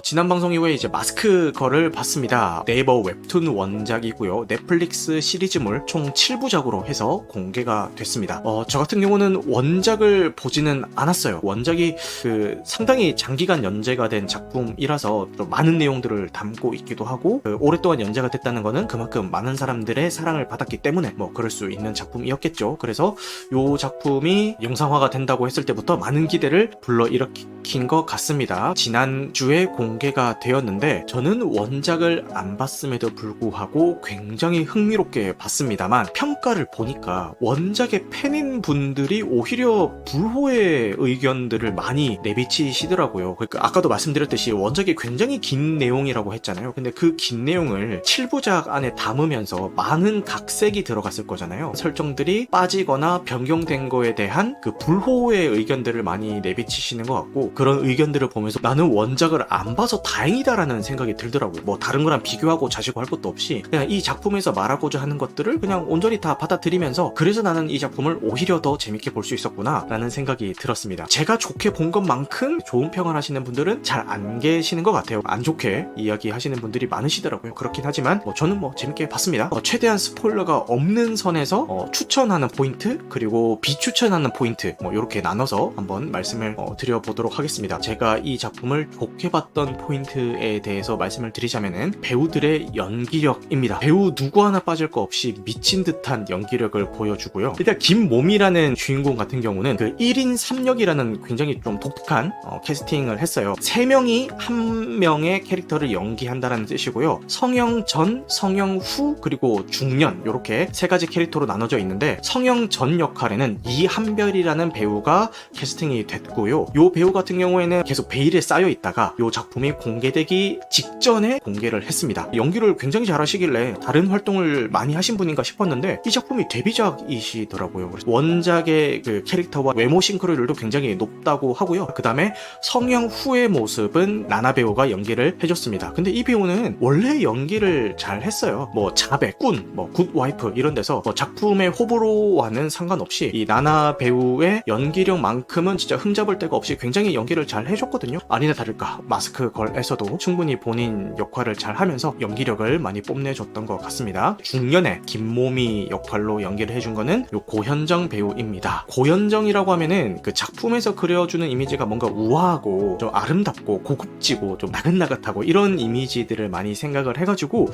지난 방송 이후에 이제 마스크 걸을 봤습니다. 네이버 웹툰 원작이고요. 넷플릭스 시리즈물 총 7부작으로 해서 공개가 됐습니다. 저 같은 경우는 원작을 보지는 않았어요. 원작이 상당히 장기간 연재가 된 작품이라서 좀 많은 내용들을 담고 있기도 하고 오랫동안 연재가 됐다는 거는 그만큼 많은 사람들의 사랑을 받았기 때문에 그럴 수 있는 작품이었겠죠. 그래서 이 작품이 영상화가 된다고 했을 때부터 많은 기대를 불러일으킨 것 같습니다. 지난주에 공개가 되었는데 저는 원작을 안 봤음에도 불구하고 굉장히 흥미롭게 봤습니다만 평가를 보니까 원작의 팬인 분들이 오히려 불호의 의견들을 많이 내비치시더라고요. 그러니까 아까도 말씀드렸듯이 원작이 굉장히 긴 내용이라고 했잖아요. 근데 그 긴 내용을 7부작 안에 담으면서 많은 각색이 들어갔을 거잖아요. 설정들이 빠지거나 변경된 거에 대한 그 불호의 의견들을 많이 내비치시는 것 같고, 그런 의견들을 보면서 나는 원작을 안 봐서 다행이다라는 생각이 들더라고요. 다른 거랑 비교하고 자시고 할 것도 없이 그냥 이 작품에서 말하고자 하는 것들을 그냥 온전히 다 받아들이면서, 그래서 나는 이 작품을 오히려 더 재밌게 볼 수 있었구나 라는 생각이 들었습니다. 제가 좋게 본 것만큼 좋은 평을 하시는 분들은 잘 안 계시는 것 같아요. 안 좋게 이야기하시는 분들이 많으시더라고요. 그렇긴 하지만 저는 재밌게 봤습니다. 최대한 스포일러가 없는 선에서 추천하는 포인트 그리고 비추천하는 포인트 이렇게 나눠서 한번 말씀을 드려보도록 하겠습니다. 제가 이 작품을 좋게 봤던 포인트에 대해서 말씀을 드리자면은 배우들의 연기력입니다. 배우 누구 하나 빠질 거 없이 미친 듯한 연기력을 보여주고요. 일단 김몸이라는 주인공 같은 경우는 그 1인 3역이라는 굉장히 좀 독특한 캐스팅을 했어요. 3명이 한 명의 캐릭터를 연기한다는 뜻이고요. 성형 전, 성형 후, 그리고 중년, 이렇게 세 가지 캐릭터로 나눠져 있는데, 성형 전 역할에는 이한별이라는 배우가 캐스팅이 됐고요. 이 배우 같은 경우에는 계속 베일에 쌓여 있다가 이 작품이 공개되기 직전에 공개를 했습니다. 연기를 굉장히 잘하시길래 다른 활동을 많이 하신 분인가 싶었는데 이 작품이 데뷔작이시더라고요. 그래서 원작의 그 캐릭터와 외모 싱크로율도 굉장히 높다고 하고요. 그 다음에 성형 후의 모습은 나나 배우가 연기를 해줬습니다. 근데 이 배우는 원래 연기를 잘 했어요. 자배, 꾼, 굿와이프 이런 데서 작품의 호불호와는 상관없이 이 나나 배우의 연기력만큼은 진짜 흠잡을 데가 없이 굉장히 연기를 잘 해줬거든요. 아니나 다를까 마스크 걸에서도 충분히 본인 역할을 잘 하면서 연기력을 많이 뽐내줬던 것 같습니다. 중년의 김모미 역할로 연기를 해준 거는 요 고현정 배우입니다. 고현정이라고 하면은 그 작품에서 그려주는 이미지가 뭔가 우아하고 좀 아름답고 고급지고 좀 나긋나긋하고 이런 이미지들을 많이 생각을 해가지고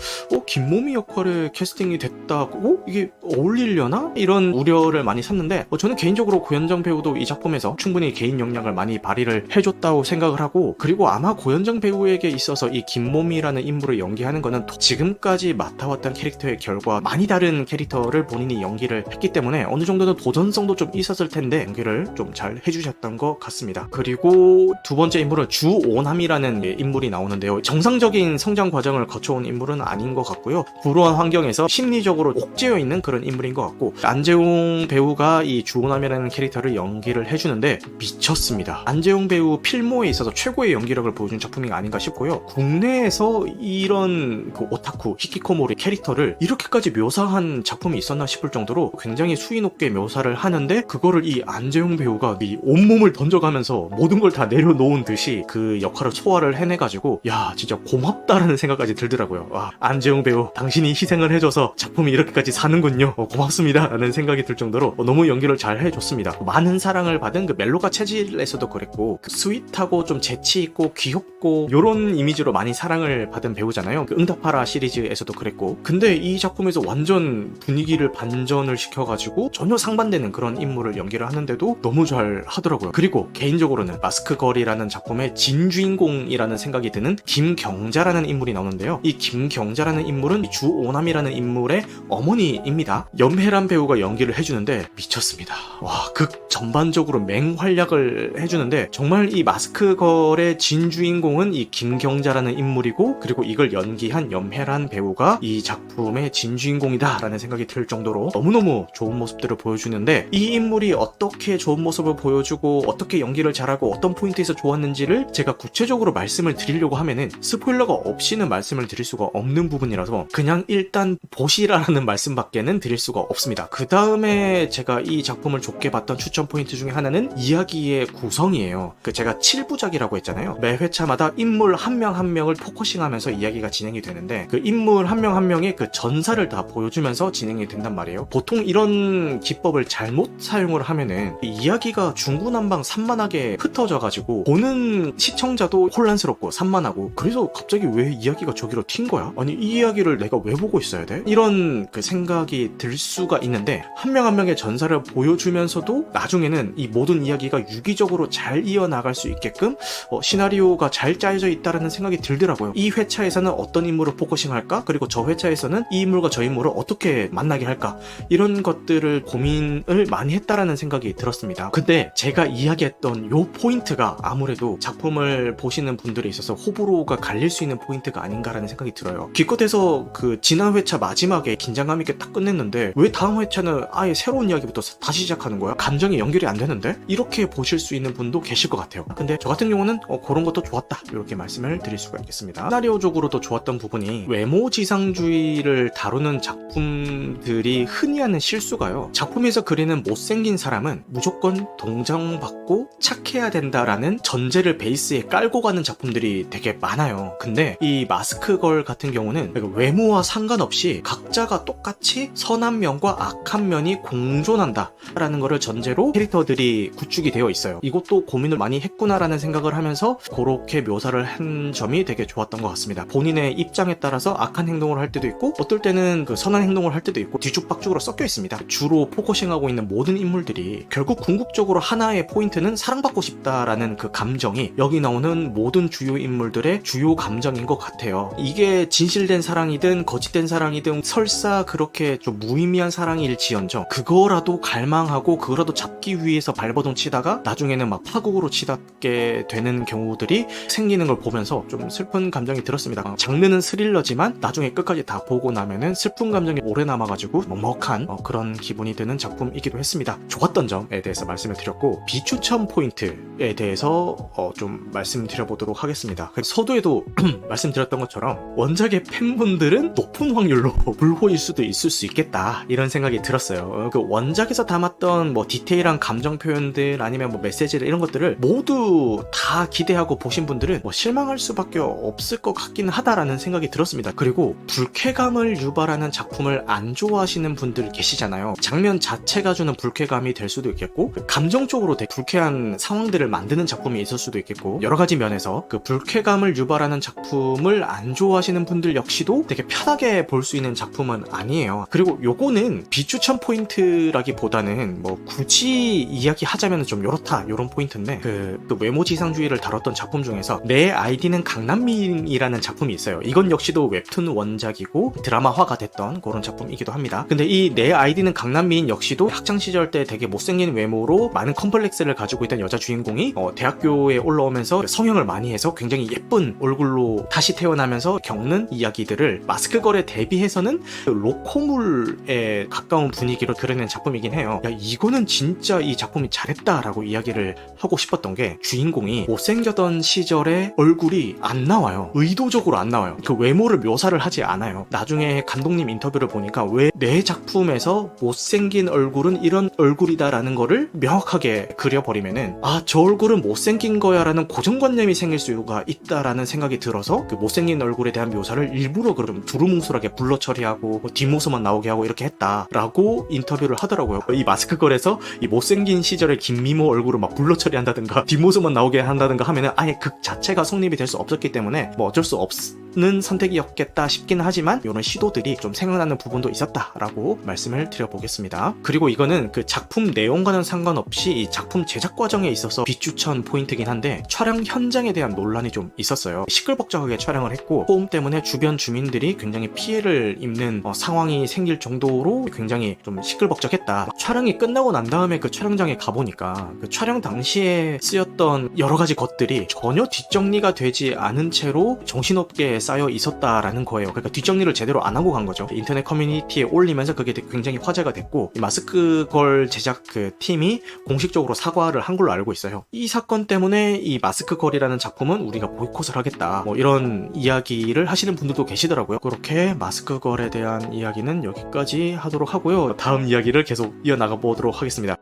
김모미 역할에 캐스팅이 됐다고 이게 어울리려나? 이런 우려를 많이 샀는데 저는 개인적으로 고현정 배우도 이 작품에서 충분히 개인 역량을 많이 발휘를 해줬다고 생각을 하고, 그리고 아마 고현정 배우에게 있어서 이 김모미라는 인물을 연기하는 거는 지금까지 맡아왔던 캐릭터의 결과 많이 다른 캐릭터를 본인이 연기를 했기 때문에 어느 정도는 도전성도 좀 있었을 텐데 연기를 좀 잘 해주셨던 것 같습니다. 그리고 두 번째 인물은 주오남이라는 인물이 나오는데요. 정상적인 성장 과정을 거쳐온 인물은 아닌 것 같고요. 불우한 환경에서 심리적으로 옥죄어 있는 그런 인물인 것 같고, 안재홍 배우가 이 주오남이라는 캐릭터를 연기를 해주는데 미쳤습니다. 안재홍 배우 필모에 있어서 최고의 연기력을 보여준 작품이 아닌가 싶고요. 국내에서 이런 그 오타쿠, 히키코모리 캐릭터를 이렇게까지 묘사한 작품이 있었나 싶을 정도로 굉장히 수위 높게 묘사를 하는데, 그거를 이 안재홍 배우가 이 온몸을 던져가면서 모든 걸 다 내려놓은 듯이 그 역할을 소화를 해내가지고 야 진짜 고맙다라는 생각까지 들더라고요. 와, 안재홍 배우 당신이 희생을 해줘서 작품이 이렇게까지 사는군요. 고맙습니다 라는 생각이 들 정도로 너무 연기를 잘 해줬습니다. 많은 사랑을 받은 그 멜로가 체질에서도 그랬고, 그 스윗하고 좀 재치있고 귀엽고 요런 이미지로 많이 사랑을 받은 배우잖아요. 그 응답하라 시리즈에서도 그랬고, 근데 이 작품에서 완전 분위기를 반전을 시켜가지고 전혀 상반되는 그런 인물을 연기를 하는데도 너무 잘 하더라고요. 그리고 개인적으로는 마스크 걸이라는 작품의 진주인공이라는 생각이 드는 김경자라는 인물이 나오는데요. 이 김경자라는 인물은 주오남이라는 인물의 어머니입니다. 염혜란 배우가 연기를 해주는데 미쳤습니다. 와, 극 전반적으로 맹활약을 해주는데 정말 이 마스크 걸의 진주인공은 이 김경자라는 인물이고, 그리고 이걸 연기한 염혜란 배우가 이 작품의 진주인공이다 라는 생각이 들 정도로 너무너무 좋은 모습들을 보여주는데, 이 인물이 어떻게 좋은 모습을 보여주고 어떻게 연기를 잘하고 어떤 포인트에서 좋았는지를 제가 구체적으로 말씀을 드리려고 하면은 스포일러가 없이는 말씀을 드릴 수가 없는 부분이라서 그냥 일단 보시라라는 말씀밖에는 드릴 수가 없습니다. 그 다음에 제가 이 작품을 좋게 봤던 추천 포인트 중에 하나는 이야기의 구성이에요. 제가 7부작이라고 했잖아요. 매회 회차마다 인물 한 명 한 명을 포커싱하면서 이야기가 진행이 되는데 그 인물 한 명 한 명의 그 전사를 다 보여주면서 진행이 된단 말이에요. 보통 이런 기법을 잘못 사용을 하면은 이야기가 중구난방 산만하게 흩어져가지고 보는 시청자도 혼란스럽고 산만하고, 그래서 갑자기 왜 이야기가 저기로 튄 거야? 아니 이 이야기를 내가 왜 보고 있어야 돼? 이런 그 생각이 들 수가 있는데, 한 명 한 명의 전사를 보여주면서도 나중에는 이 모든 이야기가 유기적으로 잘 이어나갈 수 있게끔 시나리오가 잘 짜여져 있다라는 생각이 들더라고요. 이 회차에서는 어떤 인물을 포커싱할까? 그리고 저 회차에서는 이 인물과 저 인물을 어떻게 만나게 할까? 이런 것들을 고민을 많이 했다라는 생각이 들었습니다. 근데 제가 이야기했던 요 포인트가 아무래도 작품을 보시는 분들에 있어서 호불호가 갈릴 수 있는 포인트가 아닌가라는 생각이 들어요. 기껏해서 그 지난 회차 마지막에 긴장감 있게 딱 끝냈는데 왜 다음 회차는 아예 새로운 이야기부터 다시 시작하는 거야? 감정이 연결이 안 되는데? 이렇게 보실 수 있는 분도 계실 것 같아요. 근데 저 같은 경우는 그런 것도 좋았다, 이렇게 말씀을 드릴 수가 있겠습니다. 시나리오적으로도 좋았던 부분이 외모지상주의를 다루는 작품들이 흔히 하는 실수가요, 작품에서 그리는 못생긴 사람은 무조건 동정받고 착해야 된다라는 전제를 베이스에 깔고 가는 작품들이 되게 많아요. 근데 이 마스크걸 같은 경우는 외모와 상관없이 각자가 똑같이 선한 면과 악한 면이 공존한다 라는 거를 전제로 캐릭터들이 구축이 되어 있어요. 이것도 고민을 많이 했구나라는 생각을 하면서 그렇게 묘사를 한 점이 되게 좋았던 것 같습니다. 본인의 입장에 따라서 악한 행동을 할 때도 있고 어떨 때는 그 선한 행동을 할 때도 있고 뒤죽박죽으로 섞여 있습니다. 주로 포커싱하고 있는 모든 인물들이 결국 궁극적으로 하나의 포인트는 사랑받고 싶다라는 그 감정이 여기 나오는 모든 주요 인물들의 주요 감정인 것 같아요. 이게 진실된 사랑이든 거짓된 사랑이든 설사 그렇게 좀 무의미한 사랑일지언정 그거라도 갈망하고 그거라도 잡기 위해서 발버둥 치다가 나중에는 막 파국으로 치닫게 되는 경우들이 생기는 걸 보면서 좀 슬픈 감정이 들었습니다. 장르는 스릴러지만 나중에 끝까지 다 보고 나면은 슬픈 감정이 오래 남아가지고 먹먹한 그런 기분이 드는 작품이기도 했습니다. 좋았던 점에 대해서 말씀을 드렸고, 비추천 포인트에 대해서 좀 말씀드려보도록 하겠습니다. 서두에도 말씀드렸던 것처럼 원작의 팬분들은 높은 확률로 불호일 수도 있을 수 있겠다, 이런 생각이 들었어요. 그 원작에서 담았던 뭐 디테일한 감정 표현들 아니면 뭐 메시지들 이런 것들을 모두 다 기대하고 보신 분들은 뭐 실망할 수밖에 없을 것 같긴 하다라는 생각이 들었습니다. 그리고 불쾌감을 유발하는 작품을 안 좋아하시는 분들 계시잖아요. 장면 자체가 주는 불쾌감이 될 수도 있겠고 감정적으로 되게 불쾌한 상황들을 만드는 작품이 있을 수도 있겠고, 여러 가지 면에서 그 불쾌감을 유발하는 작품을 안 좋아하시는 분들 역시도 되게 편하게 볼 수 있는 작품은 아니에요. 그리고 요거는 비추천 포인트라기보다는 뭐 굳이 이야기하자면 좀 요렇다 요런 포인트인데, 그 외모지상주의를 다뤘던 작품 중에서 내 아이디는 강남민이라는 작품이 있어요. 이건 역시도 웹툰 원작이고 드라마화가 됐던 그런 작품이기도 합니다. 근데 이 내 아이디는 강남민 역시도 학창시절 때 되게 못생긴 외모로 많은 컴플렉스를 가지고 있던 여자 주인공이 대학교에 올라오면서 성형을 많이 해서 굉장히 예쁜 얼굴로 다시 태어나면서 겪는 이야기들을 마스크걸에 대비해서는 로코물에 가까운 분위기로 그려낸 작품이긴 해요. 야, 이거는 진짜 이 작품이 잘했다라고 이야기를 하고 싶었던 게, 주인공이 못생겼던 시절의 얼굴이 안 나와요. 의도적으로 안 나와요. 그 외모를 묘사를 하지 않아요. 나중에 감독님 인터뷰를 보니까 왜 내 작품에서 못생긴 얼굴은 이런 얼굴이다라는 거를 명확하게 그려버리면은 저 얼굴은 못생긴 거야 라는 고정관념이 생길 수가 있다라는 생각이 들어서 그 못생긴 얼굴에 대한 묘사를 일부러 그럼 두루뭉술하게 블러 처리하고 뒷모습만 나오게 하고 이렇게 했다라고 인터뷰를 하더라고요. 이 마스크걸에서 이 못생긴 시절의 김미모 얼굴을 막 블러 처리한다든가 뒷모습만 나오게 한다든가 하면은 아예 극 자체가 성립이 될 수 없었기 때문에 뭐 어쩔 수 없는 선택이었겠다 싶긴 하지만 이런 시도들이 좀 생각나는 부분도 있었다라고 말씀을 드려보겠습니다. 그리고 이거는 그 작품 내용과는 상관없이 이 작품 제작 과정에 있어서 비추천 포인트긴 한데, 촬영 현장에 대한 논란이 좀 있었어요. 시끌벅적하게 촬영을 했고 소음 때문에 주변 주민들이 굉장히 피해를 입는 상황이 생길 정도로 굉장히 좀 시끌벅적했다. 촬영이 끝나고 난 다음에 그 촬영장에 가보니까 그 촬영 당시에 쓰였던 여러 가지 것들이 전혀 뒷정리가 되지 않은 채로 정신없게 쌓여 있었다라는 거예요. 그러니까 뒷정리를 제대로 안 하고 간 거죠. 인터넷 커뮤니티에 올리면서 그게 굉장히 화제가 됐고, 이 마스크걸 제작 그 팀이 공식적으로 사과를 한 걸로 알고 있어요. 이 사건 때문에 이 마스크걸이라는 작품은 우리가 보이콧을 하겠다, 뭐 이런 이야기를 하시는 분들도 계시더라고요. 그렇게 마스크걸에 대한 이야기는 여기까지 하도록 하고요. 다음 이야기를 계속 이어나가 보도록 하겠습니다.